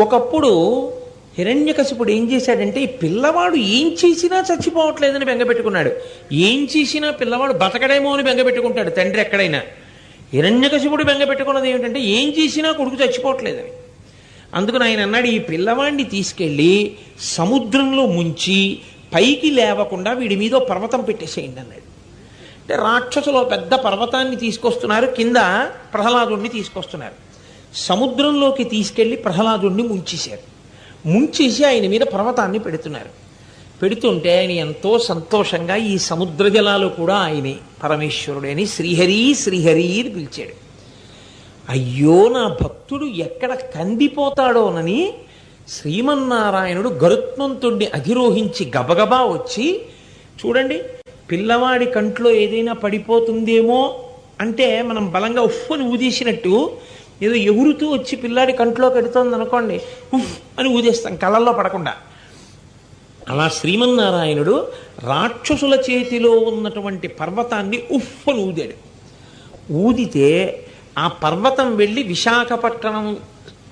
ఒకప్పుడు హిరణ్యకశిపుడు ఏం చేశాడంటే ఈ పిల్లవాడు ఏం చేసినా చచ్చిపోవట్లేదని బెంగపెట్టుకున్నాడు. ఏం చేసినా పిల్లవాడు బతకడేమో అని బెంగపెట్టుకుంటాడు తండ్రి ఎక్కడైనా. హిరణ్యకశిపుడు బెంగపెట్టుకున్నది ఏమిటంటే ఏం చేసినా కొడుకు చచ్చిపోవట్లేదని. అందుకని ఆయన అన్నాడు, ఈ పిల్లవాడిని తీసుకెళ్ళి సముద్రంలో ముంచి పైకి లేవకుండా వీడి మీద పర్వతం పెట్టేసేయండి అన్నాడు. అంటే రాక్షసులు పెద్ద పర్వతాన్ని తీసుకొస్తున్నారు, కింద ప్రహ్లాదుణ్ణి తీసుకొస్తున్నారు. సముద్రంలోకి తీసుకెళ్లి ప్రహ్లాదుణ్ణి ముంచేశారు. ముంచేసి ఆయన మీద పర్వతాన్ని పెడుతున్నారు. పెడుతుంటే ఆయన ఎంతో సంతోషంగా ఈ సముద్ర జలాలు కూడా ఆయనే పరమేశ్వరుడు అని శ్రీహరి శ్రీహరి అని పిలిచాడు. అయ్యో నా భక్తుడు ఎక్కడ కందిపోతాడోనని శ్రీమన్నారాయణుడు గరుత్మంతుణ్ణి అధిరోహించి గబగబా వచ్చి, చూడండి పిల్లవాడి కంట్లో ఏదైనా పడిపోతుందేమో అంటే మనం బలంగా ఉఫ్ అని ఊదేసినట్టు ఏదో ఎగురుతూ వచ్చి పిల్లాడి కంట్లో పెడుతోంది అనుకోండి, ఉఫ్ అని ఊదేస్తాం కళ్ళల్లో పడకుండా. అలా శ్రీమన్నారాయణుడు రాక్షసుల చేతిలో ఉన్నటువంటి పర్వతాన్ని ఉఫ్ అని ఊదాడు. ఊదితే ఆ పర్వతం వెళ్ళి విశాఖపట్నం,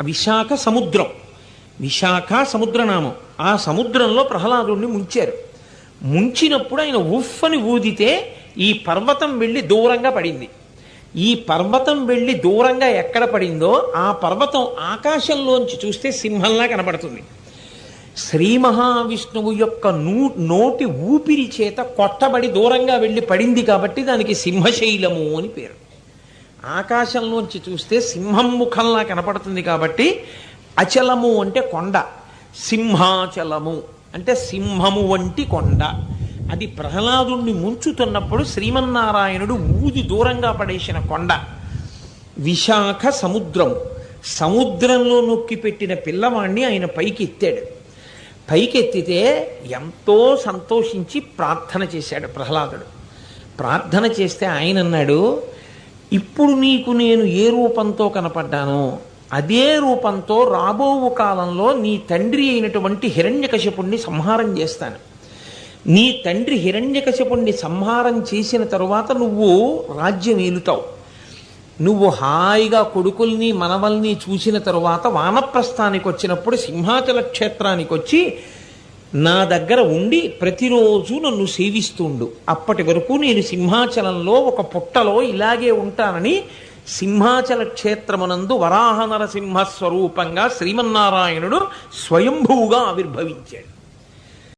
విశాఖ సముద్రం, విశాఖ సముద్రనామం, ఆ సముద్రంలో ప్రహ్లాదుణ్ణి ముంచారు. ముంచినప్పుడు ఆయన ఉఫ్ అని ఊదితే ఈ పర్వతం వెళ్ళి దూరంగా పడింది. ఈ పర్వతం వెళ్ళి దూరంగా ఎక్కడ పడిందో ఆ పర్వతం ఆకాశంలోంచి చూస్తే సింహంలా కనబడుతుంది. శ్రీ మహావిష్ణువు యొక్క నోటి ఊపిరి చేత కొట్టబడి దూరంగా వెళ్ళి పడింది కాబట్టి దానికి సింహశైలము అని పేరు. ఆకాశంలోంచి చూస్తే సింహం ముఖంలా కనపడుతుంది కాబట్టి అచలము అంటే కొండ, సింహాచలము అంటే సింహము వంటి కొండ. అది ప్రహ్లాదుణ్ణి ముంచుతున్నప్పుడు శ్రీమన్నారాయణుడు ఊది దూరంగా పడేసిన కొండ. విశాఖ సముద్రం, సముద్రంలో నొక్కి పెట్టిన పిల్లవాణ్ణి ఆయన పైకి ఎత్తాడు. పైకెత్తితే ఎంతో సంతోషించి ప్రార్థన చేశాడు ప్రహ్లాదుడు. ప్రార్థన చేస్తే ఆయన అన్నాడు, ఇప్పుడు నీకు నేను ఏ రూపంతో కనపడ్డానో అదే రూపంతో రాబో కాలంలో నీ తండ్రి అయినటువంటి హిరణ్యకశిపుణ్ణి సంహారం చేస్తాను. నీ తండ్రి హిరణ్యకశిపుణ్ణి సంహారం చేసిన తరువాత నువ్వు రాజ్యం ఏలుతావు. నువ్వు హాయిగా కొడుకుల్ని మనవల్ని చూసిన తరువాత వానప్రస్థానికి వచ్చినప్పుడు సింహాచల క్షేత్రానికి వచ్చి నా దగ్గర ఉండి ప్రతిరోజు నన్ను సేవిస్తుండు. అప్పటి వరకు నేను సింహాచలంలో ఒక పుట్టలో ఇలాగే ఉంటానని సింహాచల క్షేత్రమునందు వరాహ నరసింహ స్వరూపంగా శ్రీమన్నారాయణుడు స్వయంభూగా ఆవిర్భవించాడు.